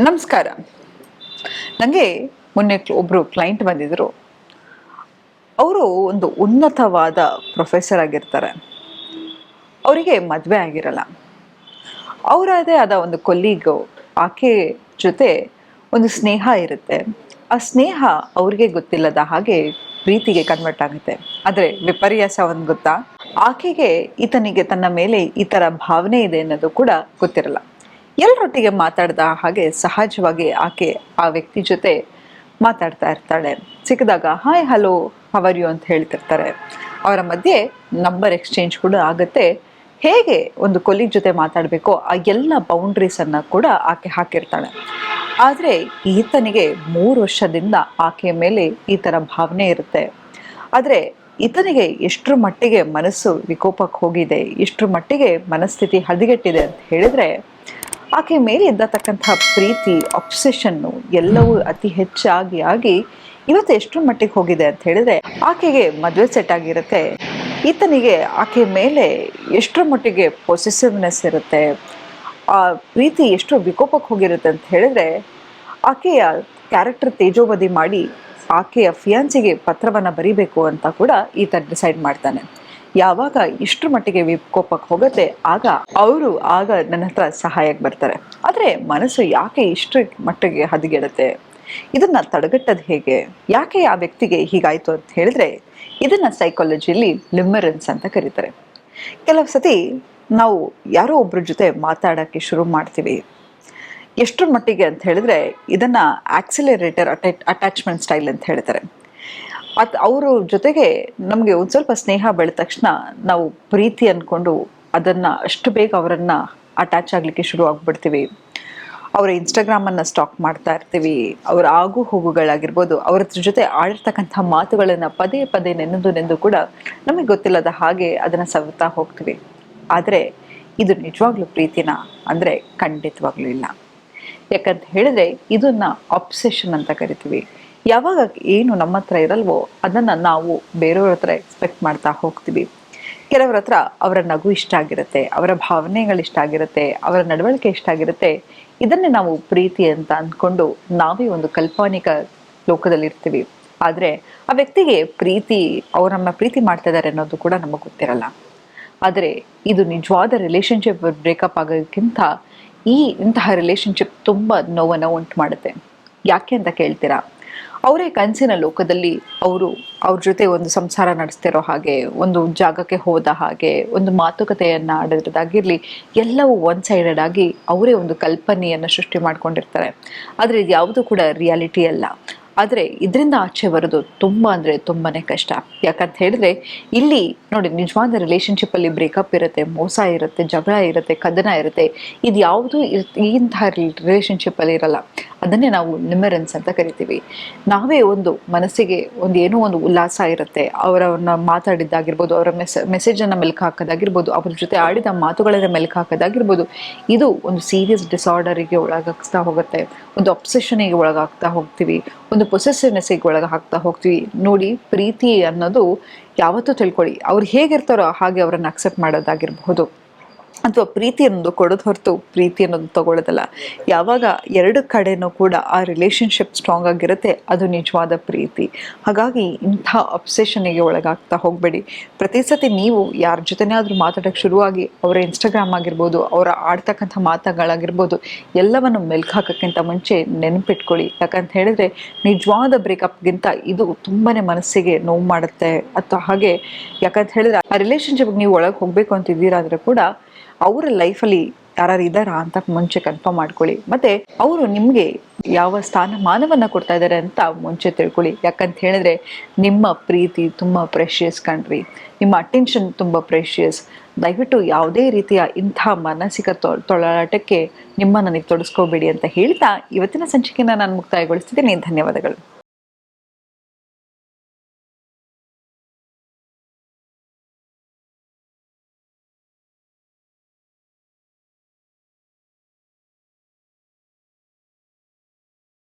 ನಮಸ್ಕಾರ. ನನಗೆ ಮೊನ್ನೆ ಒಬ್ಬರು ಕ್ಲೈಂಟ್ ಬಂದಿದ್ದರು. ಅವರು ಒಂದು ಉನ್ನತವಾದ ಪ್ರೊಫೆಸರ್ ಆಗಿರ್ತಾರೆ. ಅವರಿಗೆ ಮದುವೆ ಆಗಿರಲ್ಲ. ಅವರದೇ ಆದ ಒಂದು ಕೊಲೀಗು, ಆಕೆ ಜೊತೆ ಒಂದು ಸ್ನೇಹ ಇರುತ್ತೆ. ಆ ಸ್ನೇಹ ಅವ್ರಿಗೆ ಗೊತ್ತಿಲ್ಲದ ಹಾಗೆ ಪ್ರೀತಿಗೆ ಕನ್ವರ್ಟ್ ಆಗುತ್ತೆ. ಆದರೆ ವಿಪರ್ಯಾಸ ಒಂದು ಗೊತ್ತಾ? ಆಕೆಗೆ ಈತನಿಗೆ ತನ್ನ ಮೇಲೆ ಈ ಥರ ಭಾವನೆ ಇದೆ ಅನ್ನೋದು ಕೂಡ ಗೊತ್ತಿರಲ್ಲ. ಎಲ್ಲರೊಟ್ಟಿಗೆ ಮಾತಾಡ್ದ ಹಾಗೆ ಸಹಜವಾಗಿ ಆಕೆ ಆ ವ್ಯಕ್ತಿ ಜೊತೆ ಮಾತಾಡ್ತಾ ಇರ್ತಾಳೆ. ಸಿಕ್ಕಿದಾಗ ಹಾಯ್ ಹಲೋ ಹವರ್ ಯು ಅಂತ ಹೇಳ್ತಿರ್ತಾರೆ. ಅವರ ಮಧ್ಯೆ ನಂಬರ್ ಎಕ್ಸ್ಚೇಂಜ್ ಕೂಡ ಆಗುತ್ತೆ. ಹೇಗೆ ಒಂದು ಕೊಲೀಗ್ ಜೊತೆ ಮಾತಾಡಬೇಕೋ ಆ ಎಲ್ಲ ಬೌಂಡ್ರೀಸನ್ನು ಕೂಡ ಆಕೆ ಹಾಕಿರ್ತಾಳೆ. ಆದರೆ ಈತನಿಗೆ 3 ವರ್ಷದಿಂದ ಆಕೆಯ ಮೇಲೆ ಈ ಥರ ಭಾವನೆ ಇರುತ್ತೆ. ಆದರೆ ಈತನಿಗೆ ಎಷ್ಟರ ಮಟ್ಟಿಗೆ ಮನಸ್ಸು ವಿಕೋಪಕ್ಕೆ ಹೋಗಿದೆ, ಎಷ್ಟರ ಮಟ್ಟಿಗೆ ಮನಸ್ಥಿತಿ ಹದಗೆಟ್ಟಿದೆ ಅಂತ ಹೇಳಿದರೆ, ಆಕೆ ಮೇಲೆ ಇದ್ದತಕ್ಕಂತಹ ಪ್ರೀತಿ, ಅಬ್ಸೆಷನ್ನು ಎಲ್ಲವೂ ಅತಿ ಹೆಚ್ಚಾಗಿ ಇವತ್ತು ಎಷ್ಟರ ಮಟ್ಟಿಗೆ ಹೋಗಿದೆ ಅಂತ ಹೇಳಿದರೆ, ಆಕೆಗೆ ಮದುವೆ ಸೆಟ್ ಆಗಿರುತ್ತೆ. ಈತನಿಗೆ ಆಕೆ ಮೇಲೆ ಎಷ್ಟರ ಮಟ್ಟಿಗೆ ಪೊಸೆಸಿವ್ನೆಸ್ ಇರುತ್ತೆ, ಆ ಪ್ರೀತಿ ಎಷ್ಟು ವಿಕೋಪಕ್ಕೆ ಹೋಗಿರುತ್ತೆ ಅಂತ ಹೇಳಿದರೆ, ಆಕೆಯ ಕ್ಯಾರೆಕ್ಟರ್ ತೇಜೋವಧಿ ಮಾಡಿ ಆಕೆಯ ಫಿಯಾನ್ಸಿಗೆ ಪತ್ರವನ್ನು ಬರೀಬೇಕು ಅಂತ ಕೂಡ ಈತ ಡಿಸೈಡ್ ಮಾಡ್ತಾನೆ. ಯಾವಾಗ ಇಷ್ಟರ ಮಟ್ಟಿಗೆ ವಿಕೋಪಕ್ಕೆ ಹೋಗುತ್ತೆ ಆಗ ನನ್ನ ಹತ್ರ ಸಹಾಯಕ್ಕೆ ಬರ್ತಾರೆ. ಆದರೆ ಮನಸ್ಸು ಯಾಕೆ ಇಷ್ಟರ ಮಟ್ಟಿಗೆ ಹದಗೆಡುತ್ತೆ, ಇದನ್ನು ತಡೆಗಟ್ಟೋದು ಹೇಗೆ, ಯಾಕೆ ಆ ವ್ಯಕ್ತಿಗೆ ಹೀಗಾಯಿತು ಅಂತ ಹೇಳಿದ್ರೆ, ಇದನ್ನು ಸೈಕಾಲಜಿಯಲ್ಲಿ ಲಿಮರೆನ್ಸ್ ಅಂತ ಕರೀತಾರೆ. ಕೆಲವು ಸತಿ ನಾವು ಯಾರೋ ಒಬ್ಬರ ಜೊತೆ ಮಾತಾಡೋಕ್ಕೆ ಶುರು ಮಾಡ್ತೀವಿ. ಎಷ್ಟರ ಮಟ್ಟಿಗೆ ಅಂತ ಹೇಳಿದ್ರೆ, ಇದನ್ನು ಆಕ್ಸಿಲರೇಟರ್ ಅಟ್ಯಾಚ್ಮೆಂಟ್ ಸ್ಟೈಲ್ ಅಂತ ಹೇಳ್ತಾರೆ. ಅವ್ರ ಜೊತೆಗೆ ನಮಗೆ ಒಂದು ಸ್ವಲ್ಪ ಸ್ನೇಹ ಬೆಳೆದ ತಕ್ಷಣ ನಾವು ಪ್ರೀತಿ ಅಂದ್ಕೊಂಡು ಅದನ್ನು ಅಷ್ಟು ಬೇಗ ಅವರನ್ನು ಅಟ್ಯಾಚ್ ಆಗಲಿಕ್ಕೆ ಶುರು ಆಗಿಬಿಡ್ತೀವಿ. ಅವರ ಇನ್ಸ್ಟಾಗ್ರಾಮನ್ನು ಸ್ಟಾಕ್ ಮಾಡ್ತಾ ಇರ್ತೀವಿ. ಅವರ ಆಗು ಹೋಗುಗಳಾಗಿರ್ಬೋದು, ಅವ್ರ ಜೊತೆ ಆಡಿರ್ತಕ್ಕಂಥ ಮಾತುಗಳನ್ನು ಪದೇ ಪದೇ ನೆನೆದು ಕೂಡ ನಮಗೆ ಗೊತ್ತಿಲ್ಲದ ಹಾಗೆ ಅದನ್ನು ಸವಿತಾ ಹೋಗ್ತೀವಿ. ಆದರೆ ಇದು ನಿಜವಾಗ್ಲೂ ಪ್ರೀತಿನ ಅಂದರೆ ಖಂಡಿತವಾಗ್ಲೂ ಇಲ್ಲ. ಯಾಕಂತ ಹೇಳಿದ್ರೆ ಇದನ್ನು ಅಬ್ಸೆಷನ್ ಅಂತ ಕರಿತೀವಿ. ಯಾವಾಗ ಏನು ನಮ್ಮ ಹತ್ರ ಇರಲ್ವೋ ಅದನ್ನು ನಾವು ಬೇರೆಯವ್ರ ಹತ್ರ ಎಕ್ಸ್ಪೆಕ್ಟ್ ಮಾಡ್ತಾ ಹೋಗ್ತೀವಿ. ಕೆಲವ್ರ ಹತ್ರ ಅವರ ನಗು ಇಷ್ಟ ಆಗಿರುತ್ತೆ, ಅವರ ಭಾವನೆಗಳು ಇಷ್ಟ ಆಗಿರುತ್ತೆ, ಅವರ ನಡವಳಿಕೆ ಇಷ್ಟ ಆಗಿರುತ್ತೆ. ಇದನ್ನೇ ನಾವು ಪ್ರೀತಿ ಅಂತ ಅಂದ್ಕೊಂಡು ನಾವೇ ಒಂದು ಕಾಲ್ಪನಿಕ ಲೋಕದಲ್ಲಿ ಇರ್ತೀವಿ. ಆದರೆ ಆ ವ್ಯಕ್ತಿಗೆ ಅವ್ರು ನಮ್ಮ ಪ್ರೀತಿ ಮಾಡ್ತಾ ಇದ್ದಾರೆ ಅನ್ನೋದು ಕೂಡ ನಮಗೆ ಗೊತ್ತಿರಲ್ಲ. ಆದರೆ ಇದು ನಿಜವಾದ ರಿಲೇಷನ್ಶಿಪ್ ಬ್ರೇಕಪ್ ಆಗೋದಕ್ಕಿಂತ ಇಂತಹ ರಿಲೇಷನ್ಶಿಪ್ ತುಂಬ ನೋವನ್ನು ಉಂಟು ಮಾಡುತ್ತೆ. ಯಾಕೆ ಅಂತ ಕೇಳ್ತೀರಾ? ಅವರೇ ಕನಸಿನ ಲೋಕದಲ್ಲಿ ಅವ್ರ ಜೊತೆ ಒಂದು ಸಂಸಾರ ನಡೆಸ್ತಿರೋ ಹಾಗೆ, ಒಂದು ಜಾಗಕ್ಕೆ ಹೋದ ಹಾಗೆ, ಒಂದು ಮಾತುಕತೆಯನ್ನು ಆಡೋದಾಗಿರಲಿ, ಎಲ್ಲವೂ ಒನ್ ಸೈಡೆಡ್ ಆಗಿ ಅವರೇ ಒಂದು ಕಲ್ಪನೆಯನ್ನು ಸೃಷ್ಟಿ ಮಾಡ್ಕೊಂಡಿರ್ತಾರೆ. ಆದರೆ ಇದು ಯಾವುದು ಕೂಡ ರಿಯಾಲಿಟಿ ಅಲ್ಲ. ಆದರೆ ಇದರಿಂದ ಆಚೆ ಬರೋದು ತುಂಬ ಅಂದರೆ ತುಂಬಾ ಕಷ್ಟ. ಯಾಕಂತ ಹೇಳಿದ್ರೆ ಇಲ್ಲಿ ನೋಡಿ, ನಿಜವಾದ ರಿಲೇಷನ್ಶಿಪ್ಪಲ್ಲಿ ಬ್ರೇಕಪ್ ಇರುತ್ತೆ, ಮೋಸ ಇರುತ್ತೆ, ಜಗಳ ಇರುತ್ತೆ, ಕದನ ಇರುತ್ತೆ. ಇದು ಯಾವುದೂ ಇಂತಹ ರಿಲೇಷನ್ಶಿಪ್ಪಲ್ಲಿ ಇರಲ್ಲ. ಅದನ್ನೇ ನಾವು ಲಿಮರೆನ್ಸ್ ಅಂತ ಕರಿತೀವಿ. ನಾವೇ ಒಂದು ಮನಸ್ಸಿಗೆ ಏನೋ ಒಂದು ಉಲ್ಲಾಸ ಇರುತ್ತೆ, ಅವರನ್ನ ಮಾತಾಡಿದ್ದಾಗಿರ್ಬೋದು, ಅವರ ಮೆಸೇಜನ್ನು ಮೆಲ್ಕು ಹಾಕೋದಾಗಿರ್ಬೋದು, ಅವ್ರ ಜೊತೆ ಆಡಿದ ಮಾತುಗಳನ್ನು ಮೆಲ್ಕು ಹಾಕೋದಾಗಿರ್ಬೋದು. ಇದು ಒಂದು ಸೀರಿಯಸ್ ಡಿಸಾರ್ಡರಿಗೆ ಒಳಗಾಗ್ತಾ ಹೋಗುತ್ತೆ, ಒಂದು ಅಬ್ಸೆಷನಿಗೆ ಒಳಗಾಗ್ತಾ ಹೋಗ್ತೀವಿ, ಒಂದು ಪೊಸೆಸಿವ್ನೆಸ್ಸಿಗೆ ಹಾಕ್ತಾ ಹೋಗ್ತೀವಿ. ನೋಡಿ, ಪ್ರೀತಿ ಅನ್ನೋದು ಯಾವತ್ತೂ ತಿಳ್ಕೊಳ್ಳಿ, ಅವ್ರು ಹೇಗಿರ್ತಾರೋ ಹಾಗೆ ಅವರನ್ನು ಅಕ್ಸೆಪ್ಟ್ ಮಾಡೋದಾಗಿರಬಹುದು, ಅಥವಾ ಪ್ರೀತಿ ಅನ್ನೋದು ಕೊಡೋದು ಹೊರತು ಪ್ರೀತಿ ಅನ್ನೋದು ತಗೊಳ್ಳೋದಲ್ಲ. ಯಾವಾಗ ಎರಡು ಕಡೆನೂ ಕೂಡ ಆ ರಿಲೇಷನ್ಶಿಪ್ ಸ್ಟ್ರಾಂಗ್ ಆಗಿರುತ್ತೆ, ಅದು ನಿಜವಾದ ಪ್ರೀತಿ. ಹಾಗಾಗಿ ಇಂಥ ಅಬ್ಸೆಷನಿಗೆ ಒಳಗಾಗ್ತಾ ಹೋಗಬೇಡಿ. ಪ್ರತಿ ಸತಿ ನೀವು ಯಾರ ಜೊತೆನಾದರೂ ಮಾತಾಡೋಕ್ಕೆ ಶುರುವಾಗಿ ಅವರ ಇನ್ಸ್ಟಾಗ್ರಾಮ್ ಆಗಿರ್ಬೋದು, ಅವರ ಆಡ್ತಕ್ಕಂಥ ಮಾತುಗಳಾಗಿರ್ಬೋದು, ಎಲ್ಲವನ್ನು ಮೆಲ್ಕು ಹಾಕೋಕ್ಕಿಂತ ಮುಂಚೆ ನೆನಪಿಟ್ಕೊಳ್ಳಿ. ಯಾಕಂತ ಹೇಳಿದ್ರೆ ನಿಜವಾದ ಬ್ರೇಕಪ್ಗಿಂತ ಇದು ತುಂಬಾ ಮನಸ್ಸಿಗೆ ನೋವು ಮಾಡುತ್ತೆ. ಅಥವಾ ಹಾಗೆ ಯಾಕಂತ ಹೇಳಿದ್ರೆ ಆ ರಿಲೇಷನ್ಶಿಪ್ಗೆ ನೀವು ಒಳಗೆ ಹೋಗಬೇಕು ಅಂತಿದ್ದೀರಾ ಅಂದರೆ ಕೂಡ ಅವರ ಲೈಫಲ್ಲಿ ಯಾರು ಇದ್ದಾರಾ ಅಂತ ಮುಂಚೆ ಕನ್ಫರ್ಮ್ ಮಾಡ್ಕೊಳ್ಳಿ. ಮತ್ತು ಅವರು ನಿಮಗೆ ಯಾವ ಸ್ಥಾನಮಾನವನ್ನು ಕೊಡ್ತಾ ಇದ್ದಾರೆ ಅಂತ ಮುಂಚೆ ತಿಳ್ಕೊಳ್ಳಿ. ಯಾಕಂತ ಹೇಳಿದ್ರೆ ನಿಮ್ಮ ಪ್ರೀತಿ ತುಂಬ ಪ್ರೆಷಿಯಸ್ ಕಣ್ರಿ, ನಿಮ್ಮ ಅಟೆನ್ಷನ್ ತುಂಬ ಪ್ರೆಷಿಯಸ್. ದಯವಿಟ್ಟು ಯಾವುದೇ ರೀತಿಯ ಇಂಥ ಮಾನಸಿಕ ತೊಳಲಾಟಕ್ಕೆ ನಿಮ್ಮನ್ನು ನೀವು ತೊಡಸ್ಕೋಬೇಡಿ ಅಂತ ಹೇಳ್ತಾ ಇವತ್ತಿನ ಸಂಚಿಕೆಯನ್ನು ನಾನು ಮುಕ್ತಾಯಗೊಳಿಸ್ತಿದ್ದೀನಿ. ಧನ್ಯವಾದಗಳು.